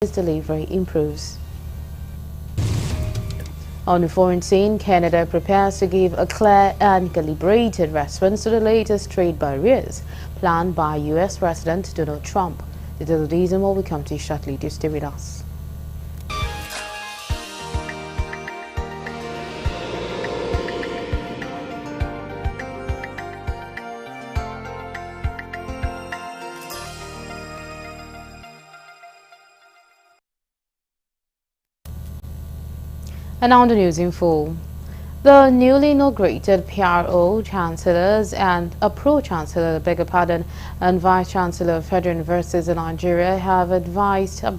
delivery improves. On the foreign scene, Canada prepares to give a clear and calibrated response to the latest trade barriers planned by U.S. President Donald Trump. Details will we come to shortly. Do stay with us. And now the news in full. The newly inaugurated PRO chancellors and pro-chancellor, and vice-chancellor of Federal Universities in Nigeria have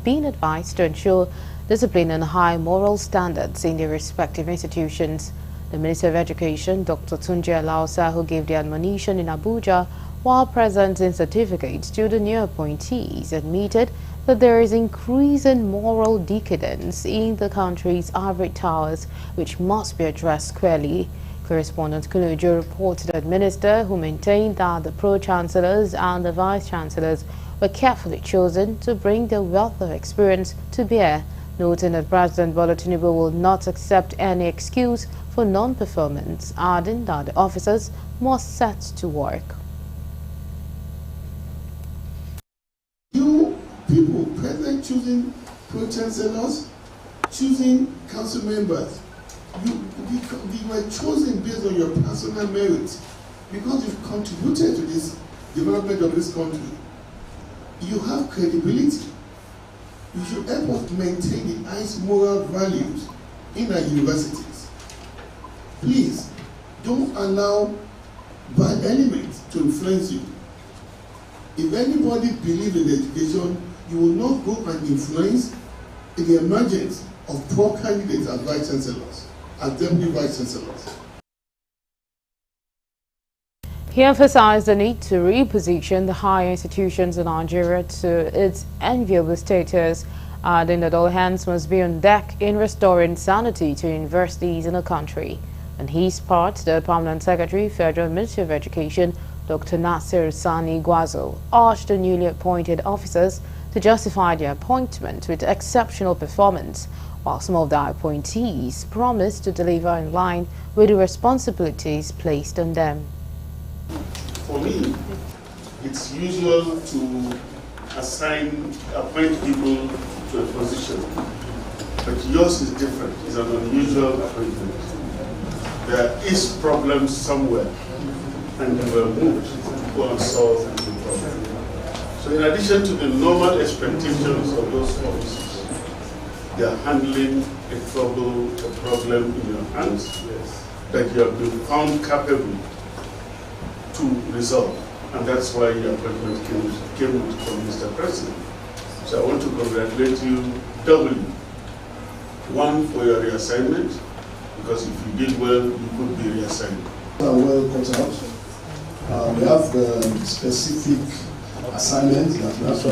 been advised to ensure discipline and high moral standards in their respective institutions. The Minister of Education, Dr. Tunji Alausa, who gave the admonition in Abuja while presenting certificates to the new appointees, admitted that there is increasing moral decadence in the country's ivory towers, which must be addressed squarely. Correspondent Kunuju reported that Minister, who maintained that the pro-chancellors and the vice-chancellors were carefully chosen to bring their wealth of experience to bear, noting that President Bola Tinubu will not accept any excuse for non-performance, adding that the officers must set to work. People, President choosing pro-chancellors, choosing council members, you were chosen based on your personal merits because you've contributed to this development of this country. You have credibility. You should help us maintain the highest moral values in our universities. Please, don't allow bad elements to influence you. If anybody believes in education, you will not go and influence in the emergence of poor candidates as vice-chancellors, as deputy vice-chancellors. He emphasized the need to reposition the higher institutions in Nigeria to its enviable status, adding that all hands must be on deck in restoring sanity to universities in the country. On his part, the Permanent Secretary, Federal Ministry of Education, Dr. Nasir Sani Gwazo, urged the newly appointed officers to justify their appointment with exceptional performance, while some of the appointees promised to deliver in line with the responsibilities placed on them. For me, it's usual to appoint people to a position, but yours is different. It's an unusual appointment. There is problems somewhere, and we were moved to go and solve the problem. So in addition to the normal expectations of those officers, they are handling a problem in your hands that you have been found capable to resolve. And that's why your appointment came from Mr. President. So I want to congratulate you doubly. One, for your reassignment, because if you did well, you could be reassigned. Well cut out. We have specific assignments that we have to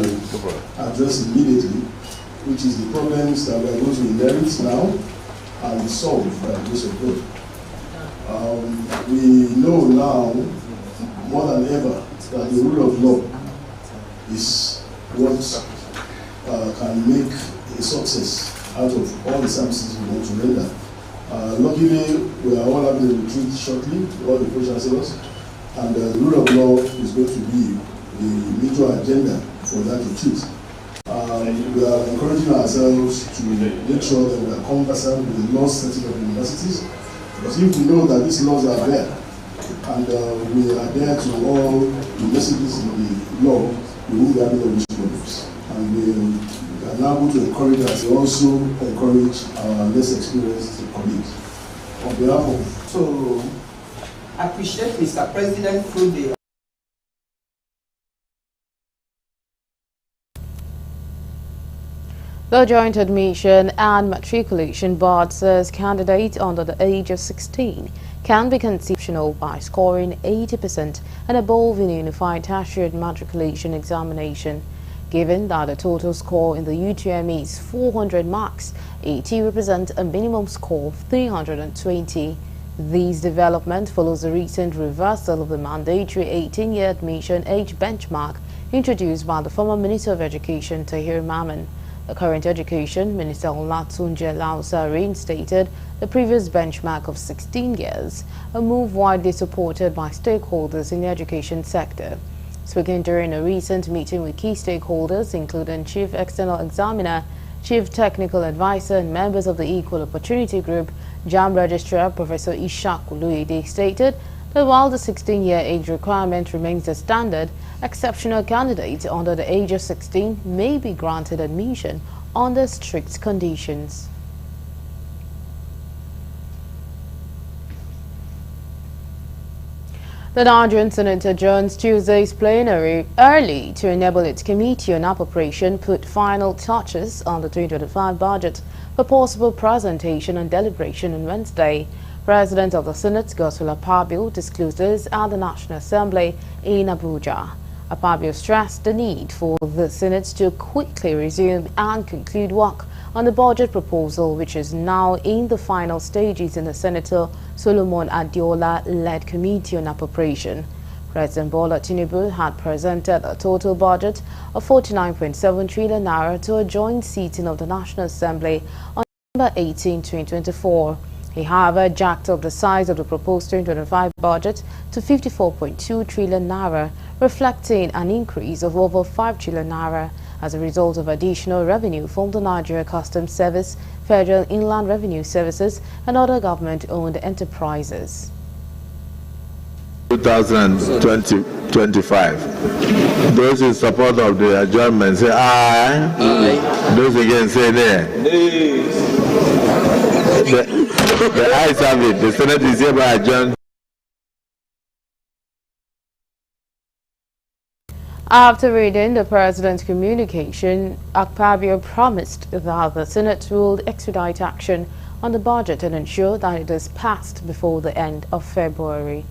address immediately, which is the problems that we are going to inherit now and solve by the grace of God. We know now more than ever that the rule of law is what can make a success out of all the services we want to render. Luckily, we are all having a retreat shortly, all the pro-chancellors, and the rule of law is going to be the major agenda for that retreat. We are encouraging ourselves to make sure that we are conversant with the laws setting up universities, because if we know that these laws are there, and we are there to all the messages in the law, we won't be having those problems. And we are now going to encourage us to also encourage our less experienced colleagues. On behalf of... So, I appreciate Mr. President through the The Joint Admission and Matriculation Board says candidates under the age of 16 can be constitutional by scoring 80% and above in the Unified Tertiary Matriculation Examination. Given that the total score in the UTME is 400 marks, 80 represent a minimum score of 320. This development follows the recent reversal of the mandatory 18-year admission age benchmark introduced by the former Minister of Education, Tahir Mamman. The current Education Minister Olatunji Lausa reinstated the previous benchmark of 16 years, a move widely supported by stakeholders in the education sector. Speaking during a recent meeting with key stakeholders, including Chief External Examiner, Chief Technical Advisor, and members of the Equal Opportunity Group, JAMB Registrar Professor Ishaq Uluide stated that while the 16-year age requirement remains the standard, exceptional candidates under the age of 16 may be granted admission under strict conditions. The Nigerian Senate adjourns Tuesday's plenary early to enable its Committee on Appropriation put final touches on the 2025 budget for possible presentation and deliberation on Wednesday. President of the Senate, Godswill Akpabio, disclosed this at the National Assembly in Abuja. Akpabio stressed the need for the Senate to quickly resume and conclude work on the budget proposal, which is now in the final stages in the Senator Solomon Adiola-led Committee on Appropriation. President Bola Tinubu had presented a total budget of 49.7 trillion naira to a joint sitting of the National Assembly on November 18, 2024. He, however, jacked up the size of the proposed 2025 budget to 54.2 trillion naira, reflecting an increase of over 5 trillion naira as a result of additional revenue from the Nigeria Customs Service, Federal Inland Revenue Services, and other government-owned enterprises. 2025. Those in support of the adjournment say aye. Aye. Those against say nay. The ayes have it. The Senate is hereby adjourned. After reading the President's communication, Akpabio promised that the Senate will expedite action on the budget and ensure that it is passed before the end of February.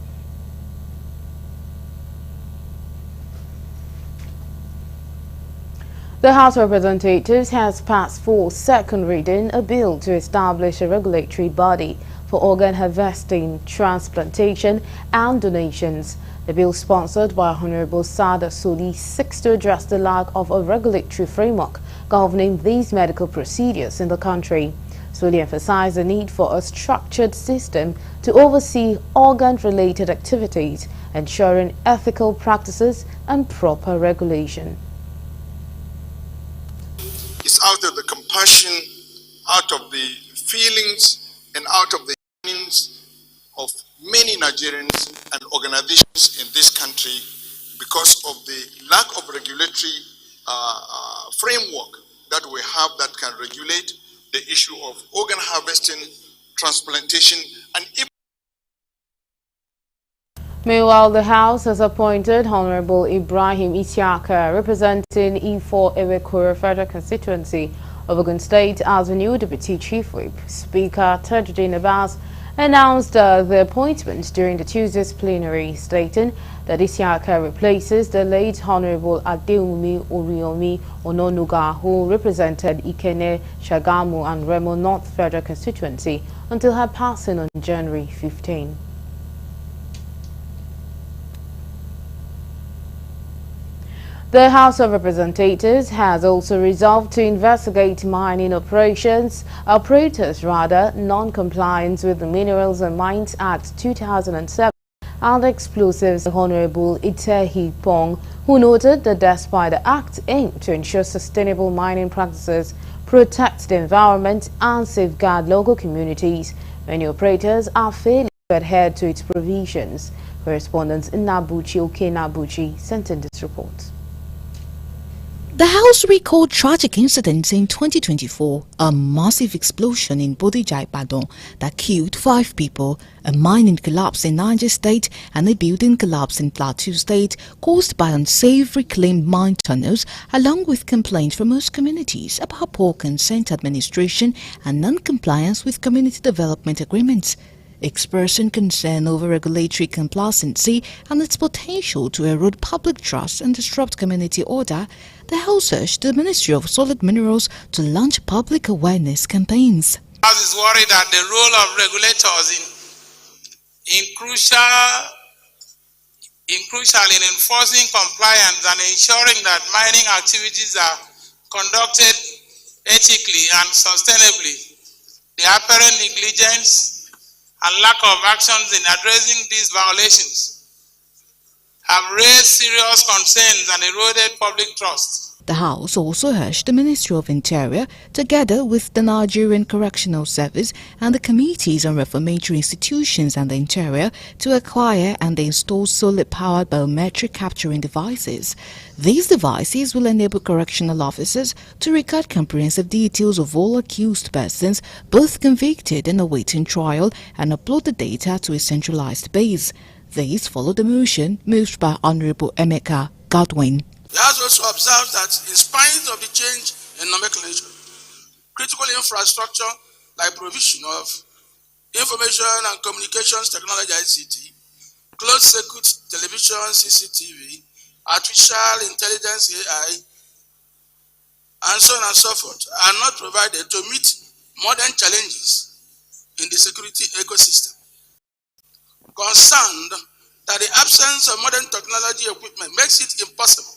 The House of Representatives has passed for second reading a bill to establish a regulatory body for organ harvesting, transplantation, and donations. The bill, sponsored by Honorable Sada Soli, seeks to address the lack of a regulatory framework governing these medical procedures in the country. Soli emphasized the need for a structured system to oversee organ-related activities, ensuring ethical practices and proper regulation. It's out of the compassion, out of the feelings, and out of the meanings of many Nigerians and organizations in this country because of the lack of regulatory framework that we have that can regulate the issue of organ harvesting, transplantation, and even. Meanwhile, the House has appointed Honorable Ibrahim Isiaka, representing Ifo Ewekure Federal Constituency of Ogun State, as the new Deputy Chief Whip. Speaker Tajuddin Abbas announced the appointment during the Tuesday's plenary, stating that Isiaka replaces the late Honorable Adeumi Oriomi Ononuga, who represented Ikene, Shagamu, and Remo North Federal Constituency until her passing on January 15. The House of Representatives has also resolved to investigate mining operators, non-compliance with the Minerals and Mines Act 2007 and explosives. Honorable Itehi Pong, who noted that despite the Act aimed to ensure sustainable mining practices, protect the environment and safeguard local communities, many operators are failing to adhere to its provisions. Correspondent Nabuchi Okenabuchi sent in this report. The House recalled tragic incidents in 2024, a massive explosion in Bodija, Ibadan that killed 5 people, a mining collapse in Niger State, and a building collapse in Plateau State caused by unsafe reclaimed mine tunnels, along with complaints from most communities about poor consent administration and non-compliance with community development agreements. Expressing concern over regulatory complacency and its potential to erode public trust and disrupt community order, the House urged the Ministry of Solid Minerals to launch public awareness campaigns. The House is worried that the role of regulators in enforcing compliance and ensuring that mining activities are conducted ethically and sustainably. The apparent negligence and lack of actions in addressing these violations have raised serious concerns and eroded public trust. The House also urged the Ministry of Interior, together with the Nigerian Correctional Service and the Committees on Reformatory Institutions and the Interior, to acquire and install solar-powered biometric capturing devices. These devices will enable correctional officers to record comprehensive details of all accused persons, both convicted and awaiting trial, and upload the data to a centralized base. These follow the motion moved by Honorable Emeka Godwin. The House also observes that in spite of the change in nomenclature, critical infrastructure like provision of information and communications technology ICT, closed-circuit television CCTV, artificial intelligence AI, and so on and so forth are not provided to meet modern challenges in the security ecosystem. Concerned that the absence of modern technology equipment makes it impossible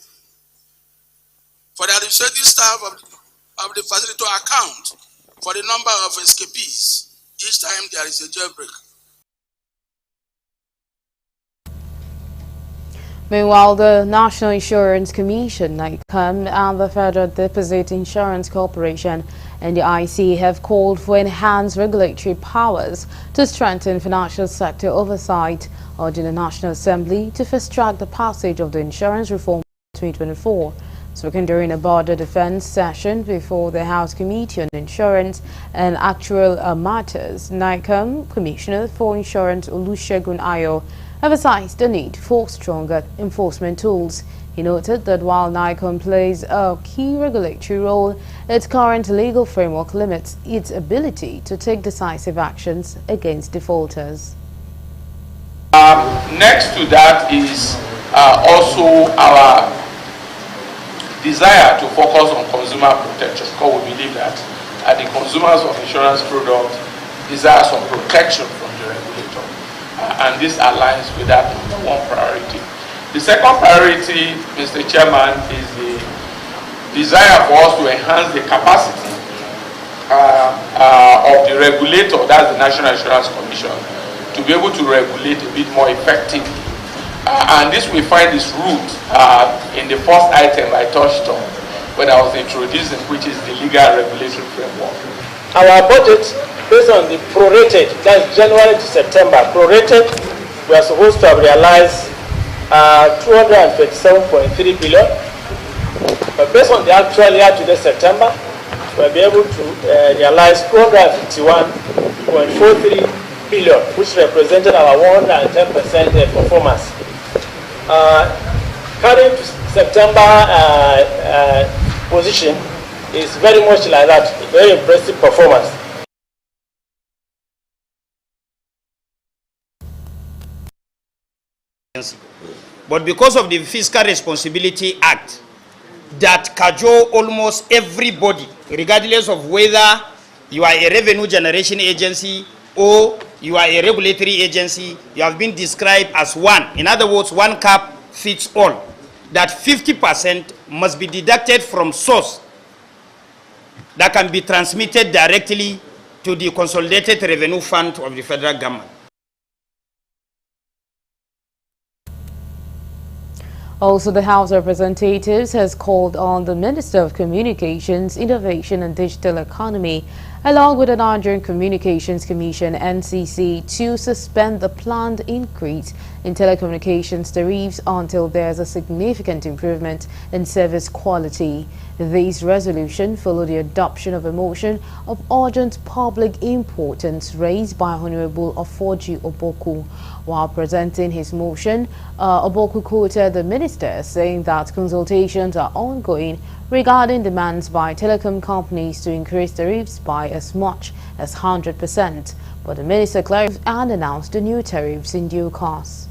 for the administrative staff of the facility to account for the number of escapees each time there is a jailbreak. Meanwhile, the National Insurance Commission, NICOM, and the Federal Deposit Insurance Corporation and the IC have called for enhanced regulatory powers to strengthen financial sector oversight, urging the National Assembly to fast-track the passage of the Insurance Reform 2024. Speaking during a border defense session before the House Committee on Insurance and Actuarial Matters, NICOM Commissioner for Insurance Olusegun Ayo emphasized the need for stronger enforcement tools. He noted that while NICOM plays a key regulatory role, its current legal framework limits its ability to take decisive actions against defaulters. Next to that is also our desire to focus on consumer protection, because we believe that the consumers of insurance products desire some protection from the regulator, and this aligns with that number one priority. The second priority, Mr. Chairman, is the desire for us to enhance the capacity of the regulator, that's the National Insurance Commission, to be able to regulate a bit more effectively. And this we find its root in the first item I touched on when I was introducing, which is the legal regulatory framework. Our budget, based on the prorated, that's January to September, prorated, we are supposed to have realized 237.3 billion. But based on the actual year to September, we'll be able to realize 251.43 billion, which represented our 110% performance. Carrying to September position is very much like that, very impressive performance. But because of the Fiscal Responsibility Act that cajole almost everybody, regardless of whether you are a revenue generation agency or you are a regulatory agency, you have been described as one. In other words, one cap fits all. That 50% must be deducted from source that can be transmitted directly to the Consolidated Revenue Fund of the federal government. Also, the House of Representatives has called on the Minister of Communications, Innovation and Digital Economy, along with the Nigerian Communications Commission, NCC, to suspend the planned increase in telecommunications tariffs until there's a significant improvement in service quality. This resolution followed the adoption of a motion of urgent public importance raised by Honorable Ofoji Oboku. While presenting his motion, Oboku quoted the minister saying that consultations are ongoing regarding demands by telecom companies to increase tariffs by as much as 100%. But the minister clarified and announced the new tariffs in due course.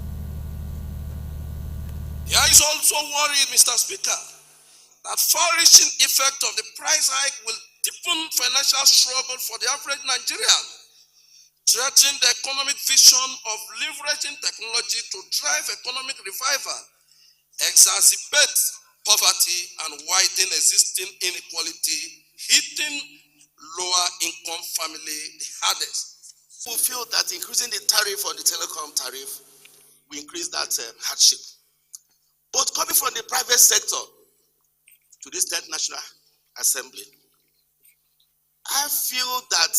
There is also worried, Mr. Speaker, that far-reaching effect of the price hike will deepen financial struggle for the average Nigerian, threatening the economic vision of leveraging technology to drive economic revival, exacerbate poverty, and widen existing inequality hitting lower income family the hardest. We feel that increasing the tariff on the telecom tariff will increase that hardship. But coming from the private sector to this 10th National Assembly, I feel that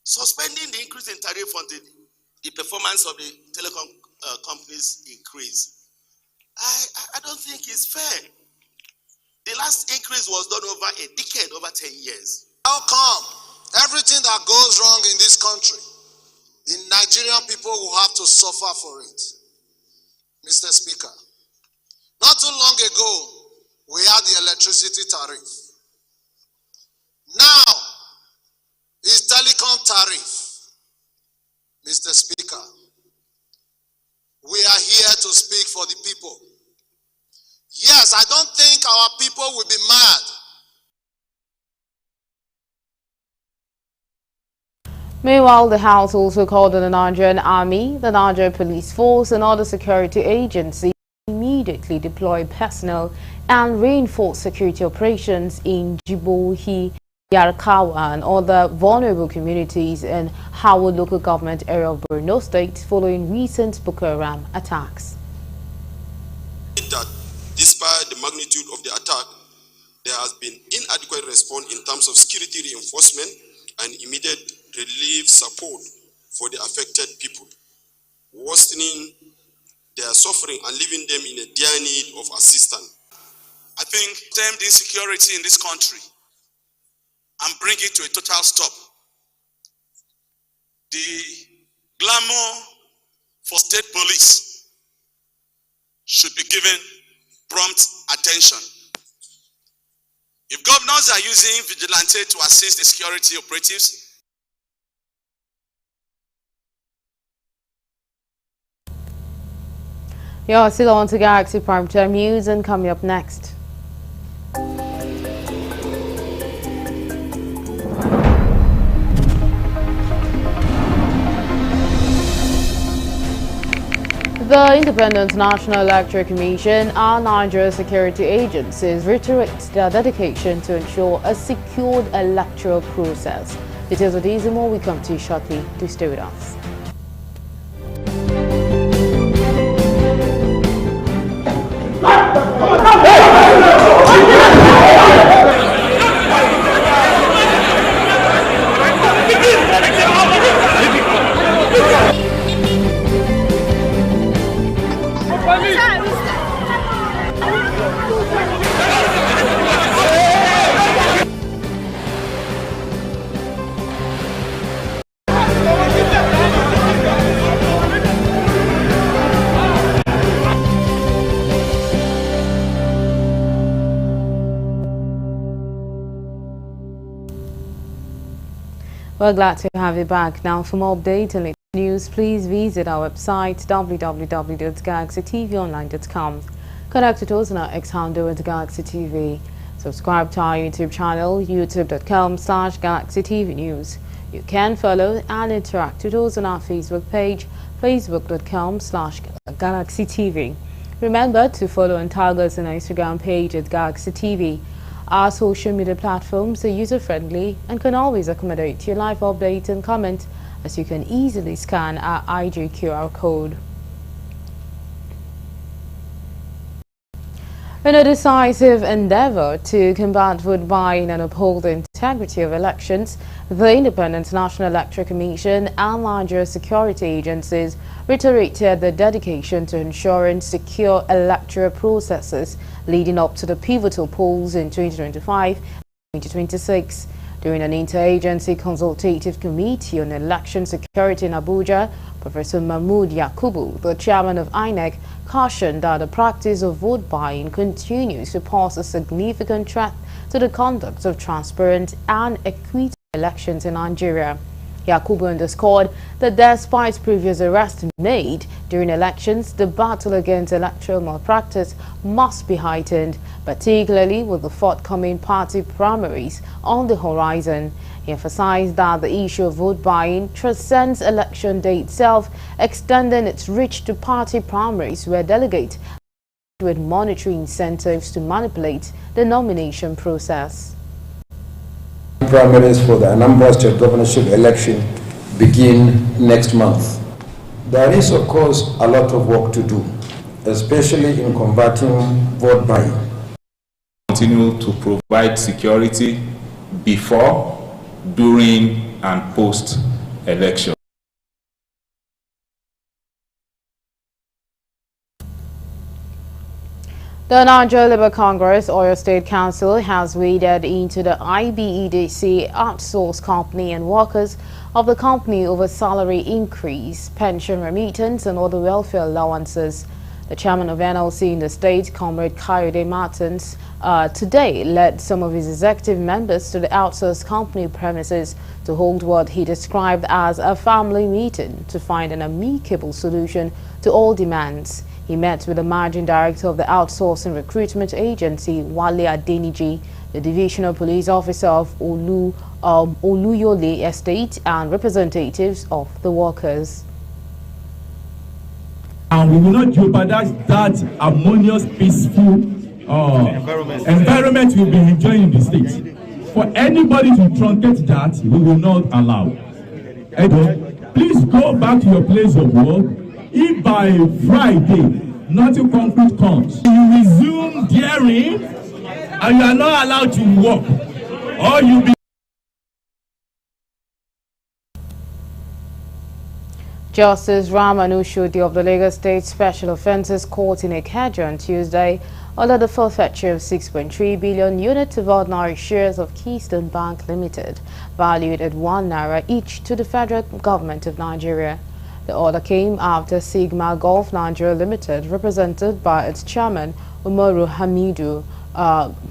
suspending the increase in tariff on the performance of the telecom companies increase, I don't think it's fair. The last increase was done over a decade, over 10 years. How come everything that goes wrong in this country, the Nigerian people will have to suffer for it? Mr. Speaker, not too long ago, we had the electricity tariff. Now, it's telecom tariff. Mr. Speaker, we are here to speak for the people. Yes, I don't think our people will be mad. Meanwhile, the House also called on the Nigerian Army, the Nigerian Police Force and other security agencies to immediately deploy personnel and reinforce security operations in Jibohi, Yarkawa and other vulnerable communities in Howard local government area of Borno State following recent Boko Haram attacks. That despite the magnitude of the attack, there has been inadequate response in terms of security reinforcement and immediate relief support for the affected people, worsening their suffering and leaving them in a dire need of assistance. I think term the insecurity in this country and bring it to a total stop. The glamour for state police should be given prompt attention. If governors are using vigilante to assist the security operatives, You're still on to Galaxy Primetime News, and coming up next. The Independent National Electoral Commission and Nigeria security agencies reiterate their dedication to ensure a secured electoral process. Details of these and more will come to you shortly. Do stay with us. We're glad to have you back. Now, for more updates and latest news, please visit our website www.galaxytvonline.com. Connect with us on our X handle at Galaxy TV. Subscribe to our YouTube channel, youtube.com/GalaxyTV News. You can follow and interact with us on our Facebook page, facebook.com/GalaxyTV. Remember to follow and tag us on our Instagram page at Galaxy TV. Our social media platforms are user-friendly and can always accommodate your live updates and comment, as you can easily scan our IG QR code. In a decisive endeavor to combat vote buying and uphold the integrity of elections, the Independent National Electoral Commission and Nigeria security agencies reiterated their dedication to ensuring secure electoral processes leading up to the pivotal polls in 2025 and 2026. During an interagency consultative committee on election security in Abuja, Professor Mahmood Yakubu, the chairman of INEC, cautioned that the practice of vote buying continues to pose a significant threat to the conduct of transparent and equitable elections in Nigeria. Yakubu underscored that despite previous arrests made during elections, the battle against electoral malpractice must be heightened, particularly with the forthcoming party primaries on the horizon. He emphasized that the issue of vote buying transcends election day itself, extending its reach to party primaries where delegates with monetary incentives to manipulate the nomination process. primaries for the Anambra State governorship election begin next month. There is, of course, a lot of work to do, especially in combating vote buying. Continue to provide security before, during, and post-election. The Nigeria Labour Congress Oyo State Council has waded into the IBEDC outsourced company and workers of the company over salary increase, pension remittance and other welfare allowances. The chairman of NLC in the state, Comrade Kayode Martins, today led some of his executive members to the outsourced company premises to hold what he described as a family meeting to find an amicable solution to all demands. He met with the managing director of the outsourcing recruitment agency, Wale Adeniji, the divisional police officer of Oluyole Estate, and representatives of the workers. And we will not jeopardize that harmonious, peaceful environment we'll be enjoying in the state. For anybody to truncate that, we will not allow. Edo, please go back to your place of work. If by Friday nothing concrete comes, you resume daring and you are not allowed to work, or you be. Justice Ramanu Shudi of the Lagos State Special Offences Court in Ikeja on Tuesday ordered the forfeiture of 6.3 billion units of ordinary shares of Keystone Bank Limited, valued at ₦1 each, to the federal government of Nigeria. The order came after Sigma Gulf Nigeria Limited, represented by its chairman Umaru Hamidu,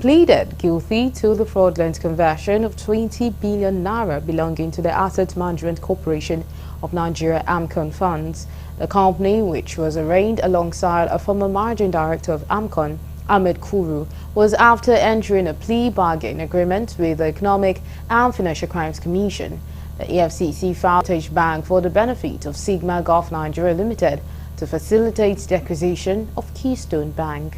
pleaded guilty to the fraudulent conversion of 20 billion naira belonging to the Asset Management Corporation of Nigeria AMCON funds. The company, which was arraigned alongside a former managing director of AMCON, Ahmed Kuru, was after entering a plea bargain agreement with the Economic and Financial Crimes Commission. The EFCC filed Heritage Bank for the benefit of Sigma Gulf Nigeria Limited to facilitate the acquisition of Keystone Bank.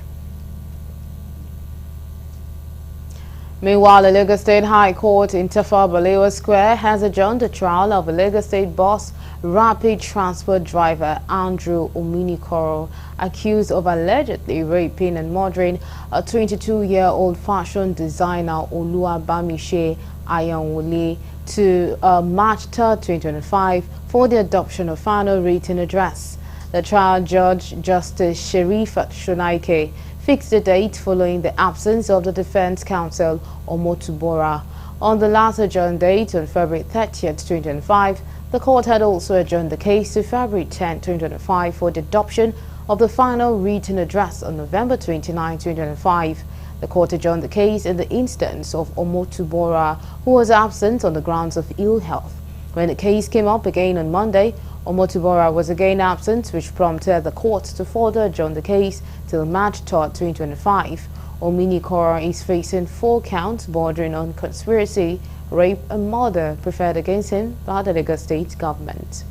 Meanwhile, the Lagos State High Court in Tafawa Balewa Square has adjourned the trial of a Lagos State bus rapid transport driver Andrew Ominikoro, accused of allegedly raping and murdering a 22-year-old fashion designer Oluwabamise Ayanwole to March 3, 2025 for the adoption of final written address. The trial judge, Justice Sherifat Shonaike, fixed the date following the absence of the defense counsel Omotubora. On the last adjourned date on February 30, 2025, the court had also adjourned the case to February 10, 2025 for the adoption of the final written address on November 29, 2025. The court adjourned the case in the instance of Omotubora, who was absent on the grounds of ill health. When the case came up again on Monday, Omotubora was again absent, which prompted the court to further adjourn the case till March 3, 2025. Ominikoro is facing 4 counts bordering on conspiracy, rape and murder preferred against him by the Lagos State government.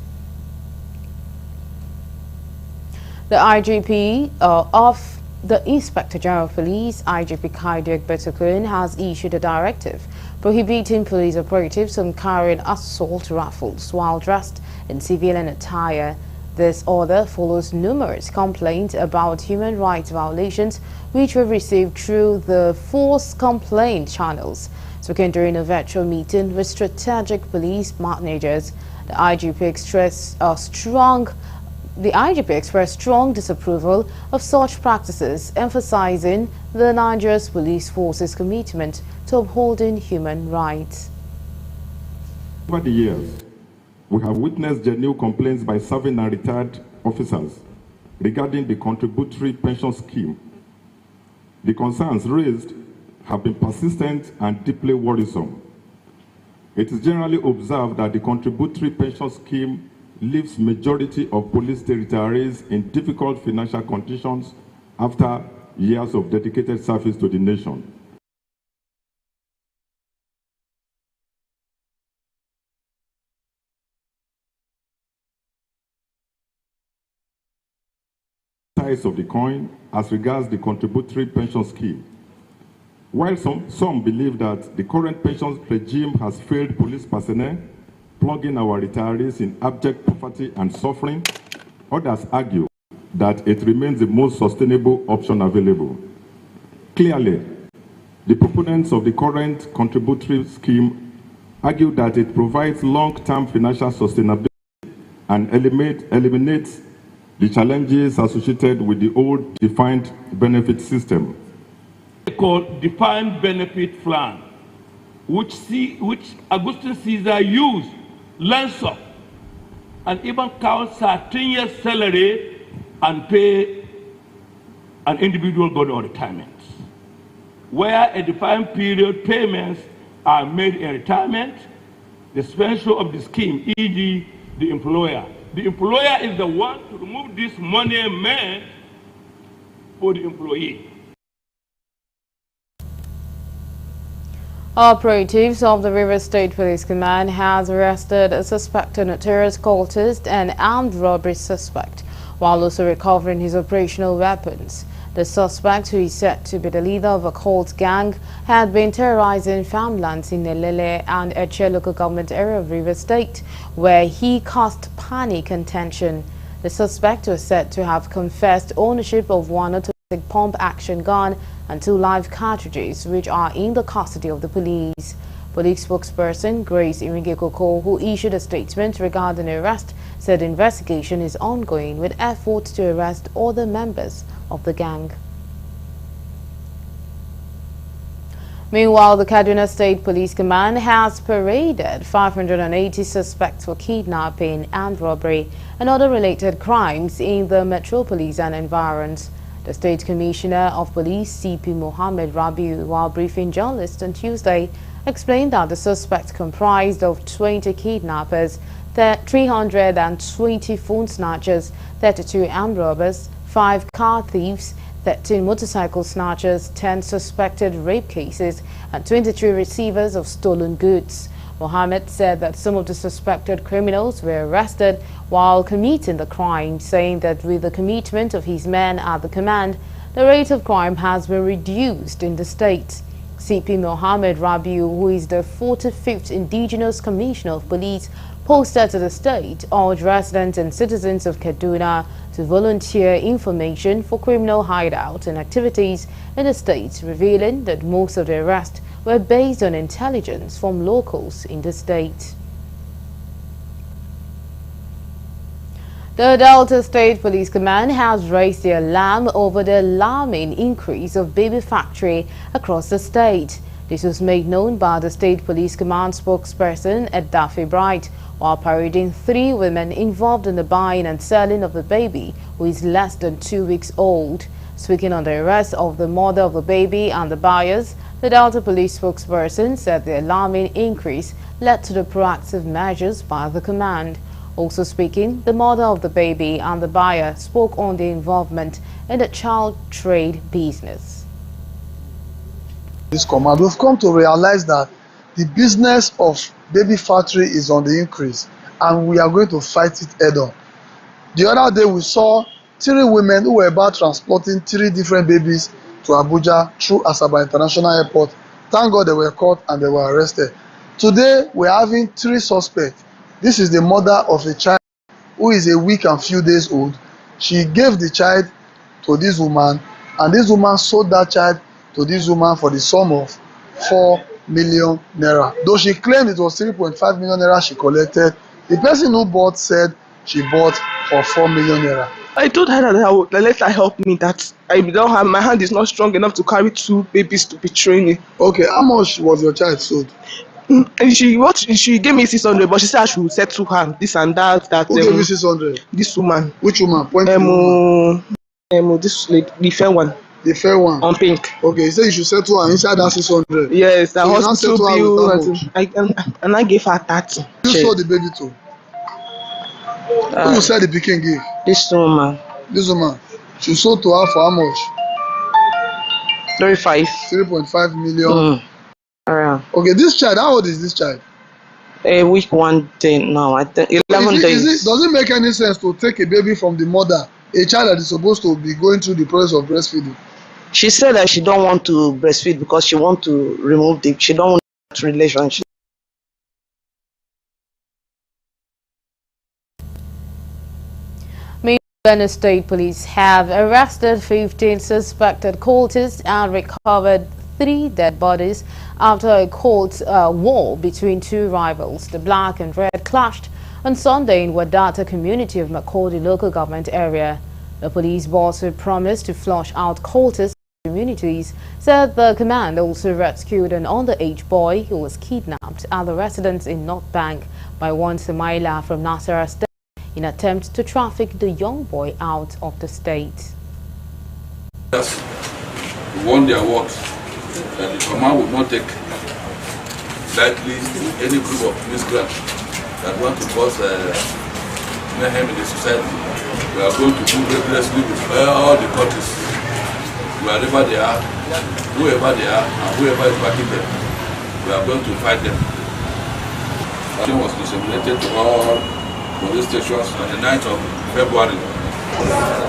The IGP of the Inspector General of Police, IGP Kayode Egbetokun, has issued a directive prohibiting police operatives from carrying assault rifles while dressed in civilian attire. This order follows numerous complaints about human rights violations which were received through the force complaint channels. Speaking during a virtual meeting with strategic police managers, the IGP expressed strong disapproval of such practices, emphasizing the Nigeria's police force's commitment to upholding human rights. Over the years, we have witnessed genuine complaints by serving and retired officers regarding the contributory pension scheme. The concerns raised have been persistent and deeply worrisome. It is generally observed that the contributory pension scheme leaves majority of police retirees in difficult financial conditions after years of dedicated service to the nation. Sides of the coin as regards the contributory pension scheme. While some believe that the current pensions regime has failed police personnel, plugging our retirees in abject poverty and suffering, others argue that it remains the most sustainable option available. Clearly, the proponents of the current contributory scheme argue that it provides long-term financial sustainability and eliminates the challenges associated with the old defined benefit system. Called defined benefit plan, which Augustus Caesar used, lengths up, and even counts 13 years' salary and pay an individual going on retirement, where a defined period payments are made in retirement. The sponsor of the scheme, e.g., the employer. The employer is the one to remove this money meant for the employee. Operatives of the Rivers State Police Command has arrested a suspected notorious cultist and armed robbery suspect, while also recovering his operational weapons. The suspect, who is said to be the leader of a cult gang, had been terrorizing farmlands in Nelele and Eche local government area of Rivers State, where he caused panic and tension. The suspect was said to have confessed ownership of one automatic pump-action gun and 2 live cartridges, which are in the custody of the police. Police spokesperson Grace Iringekoko, who issued a statement regarding the arrest, said the investigation is ongoing with efforts to arrest other members of the gang. Meanwhile, the Kaduna State Police Command has paraded 580 suspects for kidnapping, armed robbery, and other related crimes in the metropolis and environs. The State Commissioner of Police, CP Mohammed Rabiu, while briefing journalists on Tuesday, explained that the suspects comprised of 20 kidnappers, 320 phone snatchers, 32 armed robbers, 5 car thieves, 13 motorcycle snatchers, 10 suspected rape cases, and 23 receivers of stolen goods. Mohammed said that some of the suspected criminals were arrested while committing the crime, saying that with the commitment of his men at the command, the rate of crime has been reduced in the state. CP Mohammed Rabiu, who is the 45th Indigenous Commissioner of Police posted to the state, urged residents and citizens of Kaduna to volunteer information for criminal hideouts and activities in the state, revealing that most of the arrests were based on intelligence from locals in the state. The Delta State Police Command has raised the alarm over the alarming increase of baby factory across the state. This was made known by the State Police Command spokesperson Edafe Bright while parading 3 women involved in the buying and selling of the baby, who is less than 2 weeks old. Speaking on the arrest of the mother of the baby and the buyers, the Delta Police spokesperson said the alarming increase led to the proactive measures by the command. Also speaking, the mother of the baby and the buyer spoke on the involvement in the child trade business. This command, we've come to realize that the business of baby factory is on the increase, and we are going to fight it head on. The other day we saw 3 women who were about transporting 3 different babies to Abuja through Asaba International Airport. Thank God they were caught and they were arrested. Today we are having 3 suspects. This is the mother of a child who is a week and few days old. She gave the child to this woman, and this woman sold that child to this woman for the sum of 4 million naira. Though she claimed it was 3.5 million naira she collected, the person who bought said she bought for 4 million naira. I told her that let her help me, that I don't have, my hand is not strong enough to carry 2 babies to be training. Okay, how much was your child sold? And she gave me 600, but she said I should settle her this and that. Who gave you 600? This woman. Which woman? Point this lady, the fair one. The fair one. On pink. Okay, you said you should settle her inside that 600. Yes, the so hospital bill. And I gave her 30. You sold the baby to? Who you said the pikin gave? This woman. This woman. She sold to her for how much? 35. 3.5 million. Okay, this child, how old is this child? A week 1 day now. I think 11 days. Does it make any sense to take a baby from the mother, a child that is supposed to be going through the process of breastfeeding, She said that she don't want to breastfeed because she want to remove she don't want that relationship. Meanwhile, State Police have arrested 15 suspected cultists and recovered 3 dead bodies after a cult war between 2 rivals. The Black and Red clashed on Sunday in Wadata community of Makurdi local government area. The police boss who promised to flush out cultists in communities said the command also rescued an underage boy who was kidnapped at the residence in North Bank by one Sumaila from Nasarawa State in attempt to traffic the young boy out of the state. Yes, we won their works that the command would not take lightly any group of miscreants that want to cause mayhem in the society. We are going to do rigorously with all the countries, wherever they are, whoever they are, and whoever is backing them. We are going to fight them. Action was disseminated to all police stations on the 9th of February.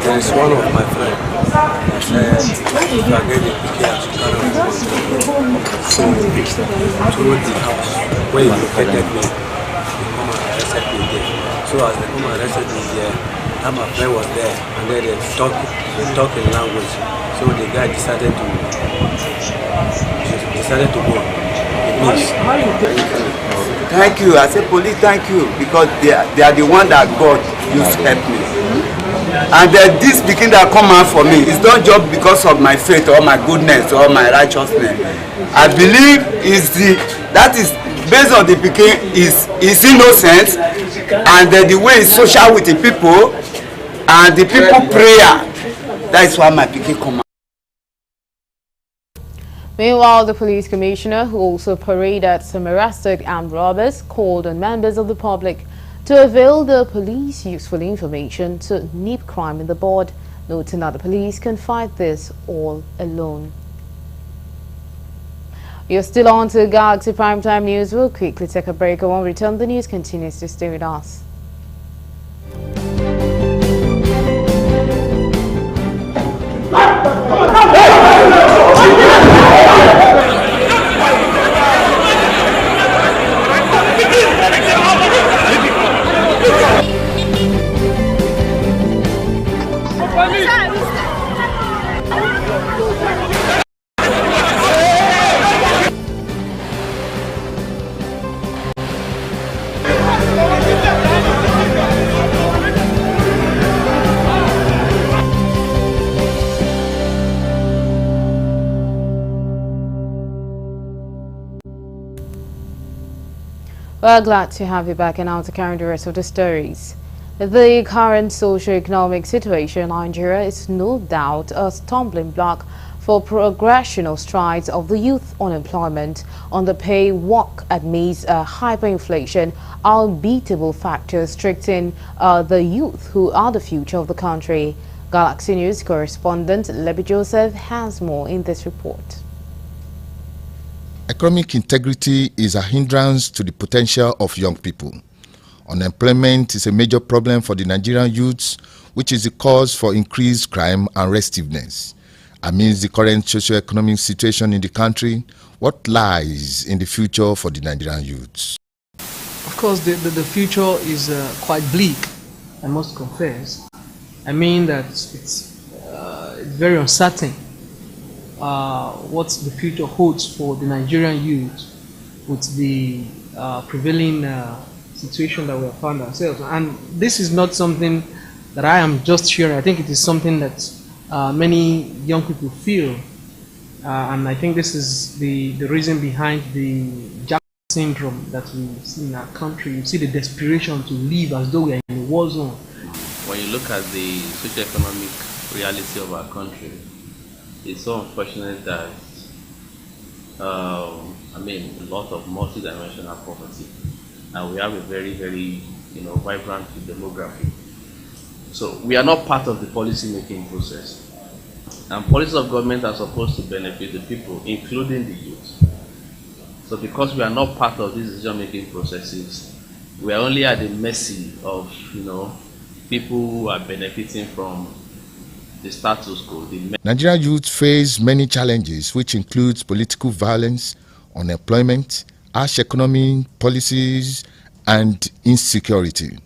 There is one of my friends that said, if I get the PK, I should carry on. So, toward the house, where he located me, they come and arrested me there. So as they come and arrested me there, and my friend was there, and then they talk in language. So the guy decided to go. It means, thank you. I said, police, thank you, because they are the one that God used to help me. And this begin that come out for me, it's not just because of my faith or my goodness or my righteousness. I believe that is based on the Peking is innocent, and the way it's social with the people and the people prayer. That is why my Peking come out. Meanwhile, the police commissioner, who also paraded some arrested armed robbers, called on members of the public to avail the police useful information to nip crime in the bud, noting that the police can fight this all alone. You're still on to Galaxy Primetime News. We'll quickly take a break, and when we return, the news continues to stay with us. We're glad to have you back, and now to carry the rest of the stories. The current socio-economic situation in Nigeria is no doubt a stumbling block for progression of strides of the youth unemployment on the pay walk amidst hyperinflation, unbeatable factors restricting the youth who are the future of the country. Galaxy News correspondent Lebi Joseph has more in this report. Economic integrity is a hindrance to the potential of young people. Unemployment is a major problem for the Nigerian youths, which is the cause for increased crime and restiveness. Amidst the current socio-economic situation in the country, what lies in the future for the Nigerian youths? Of course, the future is quite bleak, I must confess. I mean that it's very uncertain what the future holds for the Nigerian youth with the prevailing situation that we have found ourselves. And this is not something that I am just sharing. I think it is something that many young people feel. And I think this is the reason behind the Jack syndrome that we see in our country. You see the desperation to live as though we are in a war zone. When you look at the socio-economic reality of our country, it's so unfortunate that a lot of multi-dimensional poverty, and we have a very, very vibrant demography. So we are not part of the policy making process, and policies of government are supposed to benefit the people, including the youth. So because we are not part of these decision making processes, we are only at the mercy of people who are benefiting from the status quo. Nigerian youth face many challenges, which includes political violence, unemployment, harsh economic policies, and insecurity.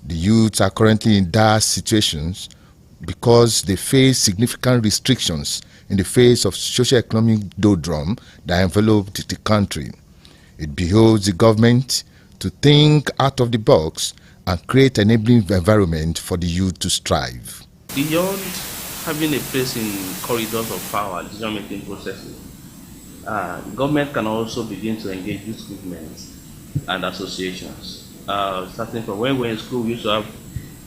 The youth are currently in dire situations because they face significant restrictions in the face of socio-economic doldrum that enveloped the country. It behoves the government to think out of the box and create an enabling environment for the youth to strive. Beyond having a place in corridors of power, decision-making processes, government can also begin to engage youth movements and associations. Starting from when we were in school, we used to have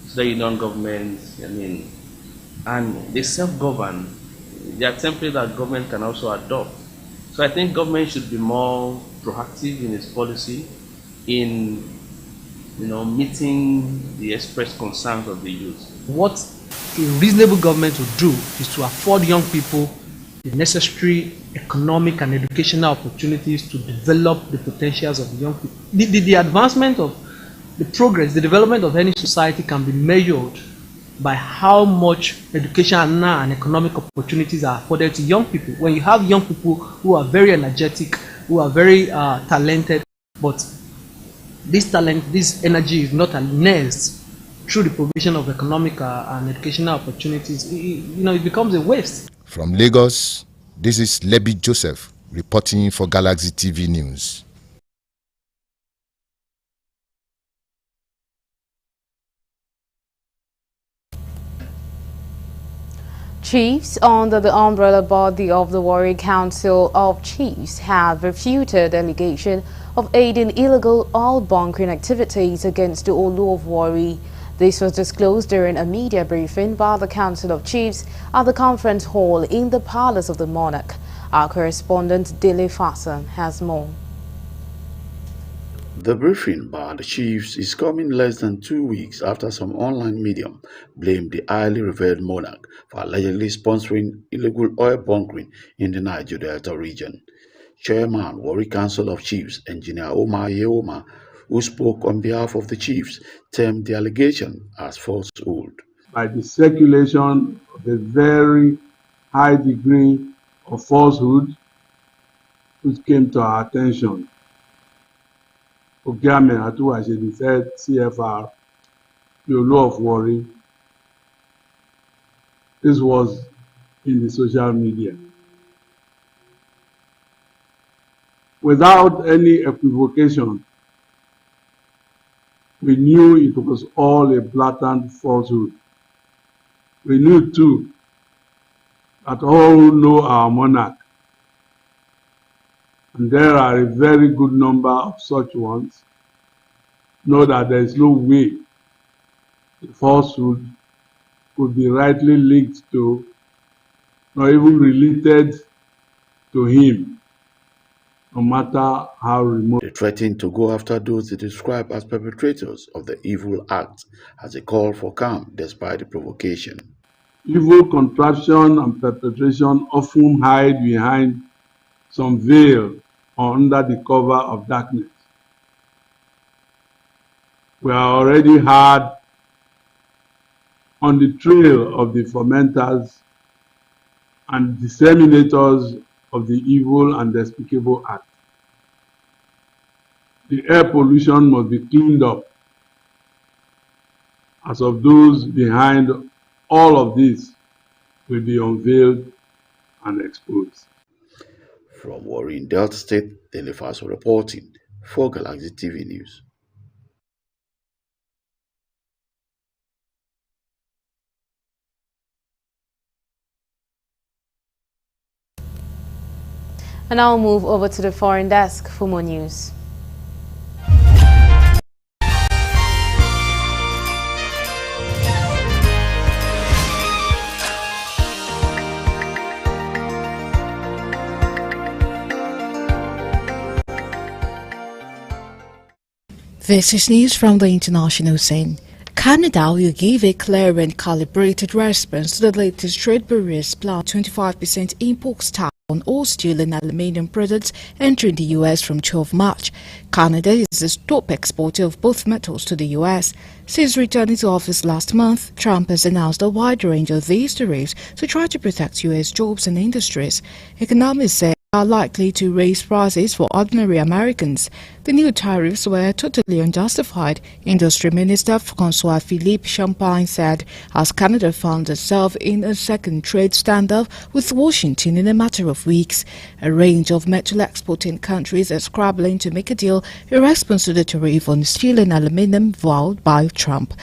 student union governments, and they self-govern. There are templates that government can also adopt. So I think government should be more proactive in its policy in meeting the expressed concerns of the youth. What a reasonable government would do is to afford young people the necessary economic and educational opportunities to develop the potentials of the young people. The advancement of the progress, the development of any society can be measured by how much education and economic opportunities are afforded to young people. When you have young people who are very energetic, who are very talented, but this talent, this energy is not harnessed through the provision of economic and educational opportunities, it becomes a waste. From Lagos, this is Lebi Joseph reporting for Galaxy TV News. Chiefs under the umbrella body of the Warri Council of Chiefs have refuted allegation of aiding illegal oil bunkering activities against the Olu of Warri. This was disclosed during a media briefing by the Council of Chiefs at the conference hall in the Palace of the Monarch. Our correspondent Dele Fasan has more. The briefing by the chiefs is coming less than 2 weeks after some online medium blamed the highly revered monarch for allegedly sponsoring illegal oil bunkering in the Niger Delta region. Chairman, Warri Council of Chiefs, Engineer Omar Yeoma, who spoke on behalf of the chiefs, termed the allegation as falsehood. By the circulation of a very high degree of falsehood which came to our attention. Ogiame Atuwashedi said CFR, the Olu of Warri. This was in the social media. Without any equivocation, we knew it was all a blatant falsehood. We knew too that all who know our monarch, and there are a very good number of such ones, know that there is no way the falsehood could be rightly linked to, nor even related to him, no matter how remote. They threatened to go after those they describe as perpetrators of the evil act as a call for calm despite the provocation. Evil contraption and perpetration often hide behind some veil or under the cover of darkness. We are already hard on the trail of the fomenters and disseminators of the evil and despicable act. The air pollution must be cleaned up. As of those behind all of this will be unveiled and exposed. From Warri in Delta State, Dele Faso reporting for Galaxy TV News. And now we'll move over to the foreign desk for more news. This is news from the international scene. Canada will give a clear and calibrated response to the latest trade barriers planned 25% import tax on all steel and aluminium products entering the U.S. from 12 March. Canada is the top exporter of both metals to the U.S. Since returning to office last month, Trump has announced a wide range of these tariffs to try to protect U.S. jobs and industries. Economists say are likely to raise prices for ordinary Americans. The new tariffs were totally unjustified, Industry Minister François-Philippe Champagne said, as Canada found itself in a second trade standoff with Washington in a matter of weeks. A range of metal exporting countries are scrabbling to make a deal in response to the tariff on steel and aluminum vowed by Trump.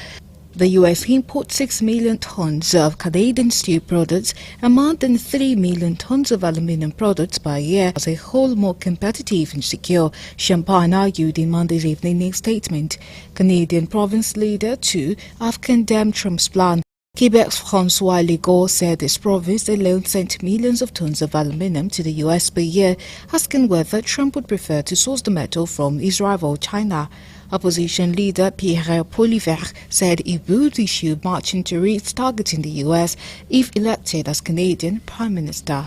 The U.S. imports 6 million tons of Canadian steel products and more than 3 million tons of aluminum products per year as a whole more competitive and secure, Champagne argued in Monday's evening statement. Canadian province leader, too, have condemned Trump's plan. Quebec's François Legault said his province alone sent millions of tons of aluminum to the U.S. per year, asking whether Trump would prefer to source the metal from his rival China. Opposition leader Pierre Poilievre said he would issue marching tariffs targeting the U.S. if elected as Canadian Prime Minister.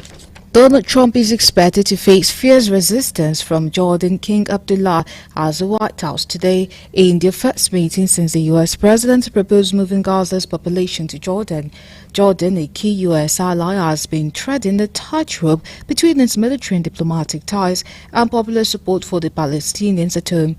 Donald Trump is expected to face fierce resistance from Jordan King Abdullah at the White House today in their first meeting since the U.S. president proposed moving Gaza's population to Jordan. Jordan, a key U.S. ally, has been treading a tightrope between its military and diplomatic ties and popular support for the Palestinians at home.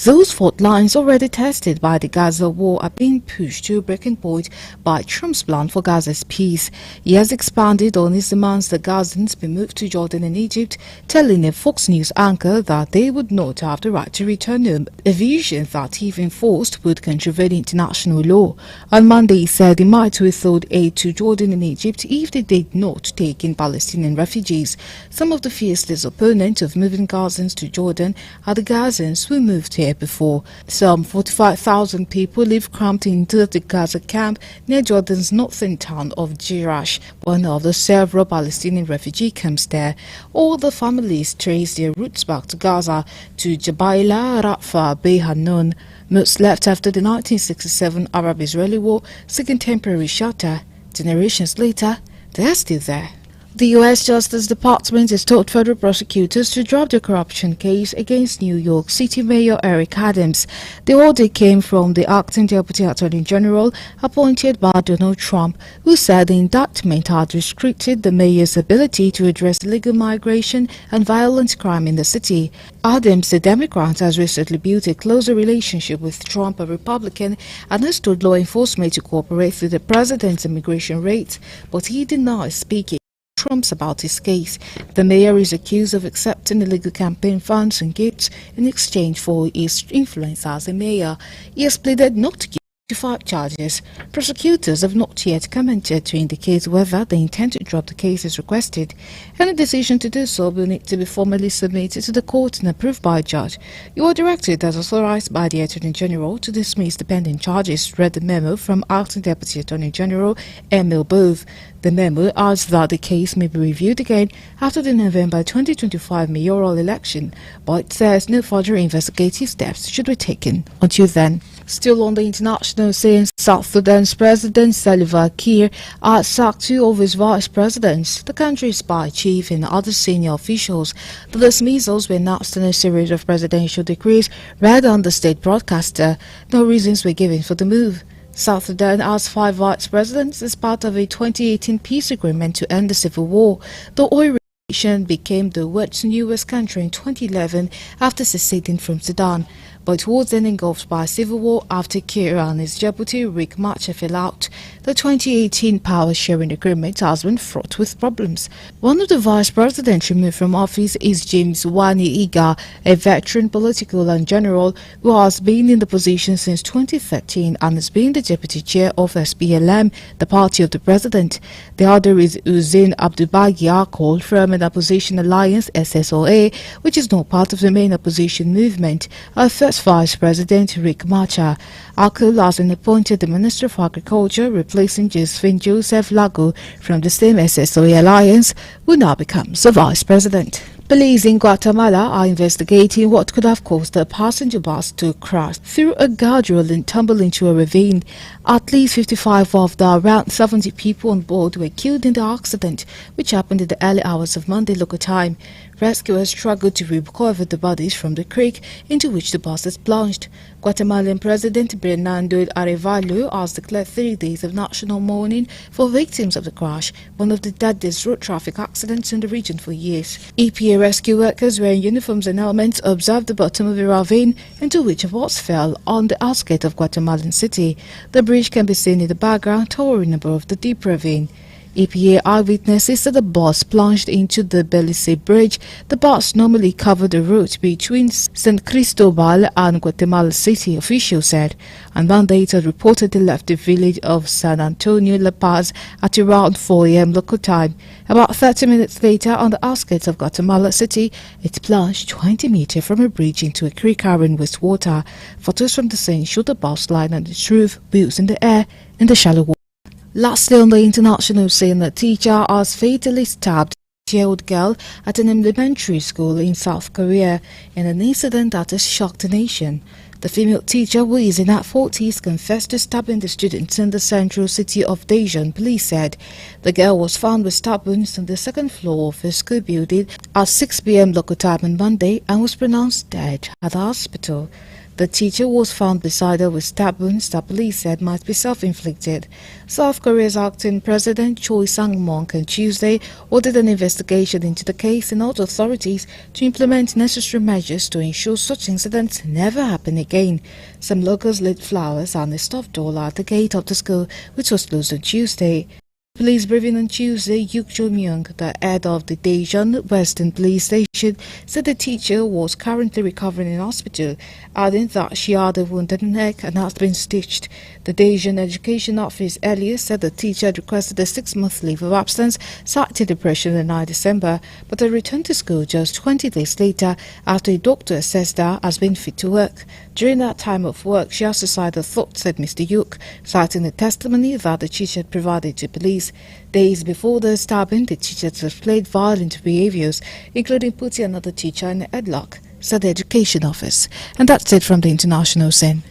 Those fault lines already tested by the Gaza war are being pushed to a breaking point by Trump's plan for Gaza's peace. He has expanded on his demands that Gazans be moved to Jordan and Egypt, telling a Fox News anchor that they would not have the right to return home, a vision that, if enforced, would contravene international law. On Monday, he said he might withhold aid to Jordan and Egypt if they did not take in Palestinian refugees. Some of the fiercest opponents of moving Gazans to Jordan are the Gazans who moved here before. Some 45,000 people live cramped into the Gaza camp near Jordan's northern town of Jerash, one of the several Palestinian refugee camps there. All the families trace their roots back to Gaza, to Jabaila, Rafah, Beit Hanun. Most left after the 1967 Arab-Israeli war, seeking temporary shelter. Generations later, they are still there. The U.S. Justice Department has told federal prosecutors to drop the corruption case against New York City Mayor Eric Adams. The order came from the acting Deputy Attorney General appointed by Donald Trump, who said the indictment had restricted the mayor's ability to address illegal migration and violent crime in the city. Adams, a Democrat, has recently built a closer relationship with Trump, a Republican, and has told law enforcement to cooperate with the president's immigration raids, but he denies speaking Trump's about his case. The mayor is accused of accepting illegal campaign funds and gifts in exchange for his influence as a mayor. He has pleaded not guilty to 5 charges. Prosecutors have not yet commented to indicate whether they intend to drop the case as requested. Any decision to do so will need to be formally submitted to the court and approved by a judge. You are directed as authorized by the Attorney General to dismiss the pending charges, read the memo from Acting Deputy Attorney General Emil Bove. The memo adds that the case may be reviewed again after the November 2025 mayoral election, but it says no further investigative steps should be taken until then. Still on the international scene, South Sudan's President Salva Kiir has sacked 2 of his vice presidents, the country's spy chief and other senior officials. The dismissals were announced in a series of presidential decrees read on the state broadcaster. No reasons were given for the move. South Sudan has 5 vice presidents as part of a 2018 peace agreement to end the civil war. The oil nation became the world's newest country in 2011 after seceding from Sudan, but it was then engulfed by a civil war after Kiir and his deputy Riek Machar fell out. The 2018 power-sharing agreement has been fraught with problems. One of the vice presidents removed from office is James Wani Iga, a veteran political and general who has been in the position since 2013 and has been the deputy chair of SPLM, the party of the president. The other is Hussein Abdulbagi Akol from an opposition alliance, SSOA, which is not part of the main opposition movement. Our first Vice President Riek Machar. Akol has been appointed the Minister of Agriculture, replacing Josephine Joseph Lago from the same SSOA alliance, who now becomes the Vice President. Police in Guatemala are investigating what could have caused a passenger bus to crash through a guardrail and tumble into a ravine. At least 55 of the around 70 people on board were killed in the accident, which happened in the early hours of Monday local time. Rescuers struggled to recover the bodies from the creek into which the buses plunged. Guatemalan President Bernardo Arevalo has declared 3 days of national mourning for victims of the crash, one of the deadliest road traffic accidents in the region for years. EPA rescue workers wearing uniforms and helmets observed the bottom of a ravine into which a bus fell on the outskirts of Guatemalan City. The bridge can be seen in the background towering above the deep ravine. EPA eyewitnesses said the bus plunged into the Belice Bridge. The bus normally covered the route between San Cristobal and Guatemala City, officials said, and Monday it had reportedly left the village of San Antonio La Paz at around 4 a.m. local time. About 30 minutes later, on the outskirts of Guatemala City, it plunged 20 meters from a bridge into a creek carrying wastewater. Photos from the scene show the bus lying on its roof, wheels in the air, in the shallow water. Lastly, on the international scene, a teacher has fatally stabbed a 8-year-old girl at an elementary school in South Korea in an incident that has shocked the nation. The female teacher, who is in her 40s, confessed to stabbing the students in the central city of Daejeon, police said. The girl was found with stab wounds on the second floor of a school building at 6 p.m. local time on Monday and was pronounced dead at the hospital. The teacher was found beside her with stab wounds that police said might be self-inflicted. South Korea's acting president Choi Sang-mok on Tuesday ordered an investigation into the case and urged authorities to implement necessary measures to ensure such incidents never happen again. Some locals lit flowers and a stuffed doll at the gate of the school, which was closed on Tuesday. Police briefing on Tuesday, Yuk Jo-myung, the head of the Daejeon Western Police Station, said the teacher was currently recovering in hospital, adding that she had a wounded neck and had been stitched. The Daejeon Education Office earlier said the teacher had requested a 6-month leave of absence, citing depression on 9 December, but had returned to school just 20 days later after a doctor assessed her as being fit to work. During that time of work, she had suicidal thoughts, said Mr. Yuk, citing a testimony that the teacher had provided to police. Days before the stabbing, the teacher displayed violent behaviors, including putting another teacher in a headlock, said the Education Office. And that's it from the international scene.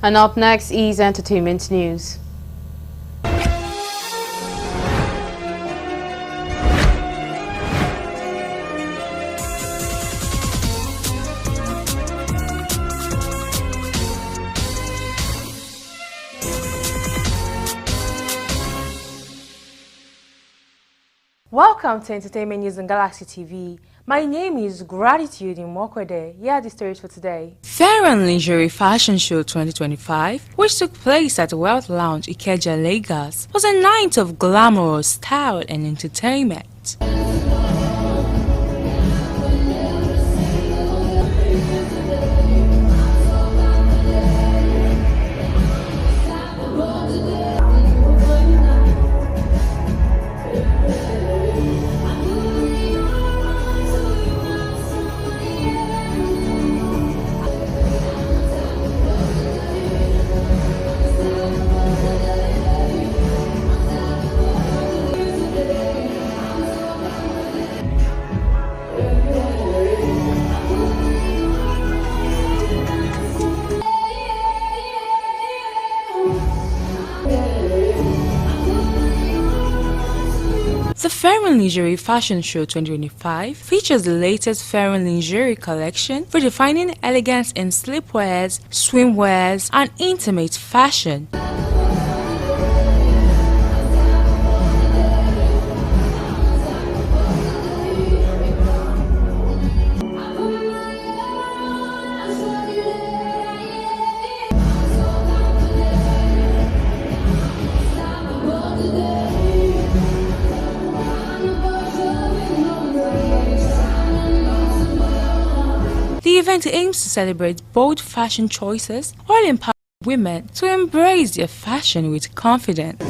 And up next is entertainment news. Welcome to Entertainment News on Galaxy TV. My name is Gratitude Imokwede. Here are the stories for today. Fair and Lingerie Fashion Show 2025, which took place at Wealth Lounge Ikeja, Lagos, was a night of glamorous style and entertainment. The Fair and Lingerie Fashion Show 2025 features the latest Fair and Lingerie collection, redefining elegance in sleepwears, swimwears, and intimate fashion. The event aims to celebrate bold fashion choices while empowering women to embrace their fashion with confidence.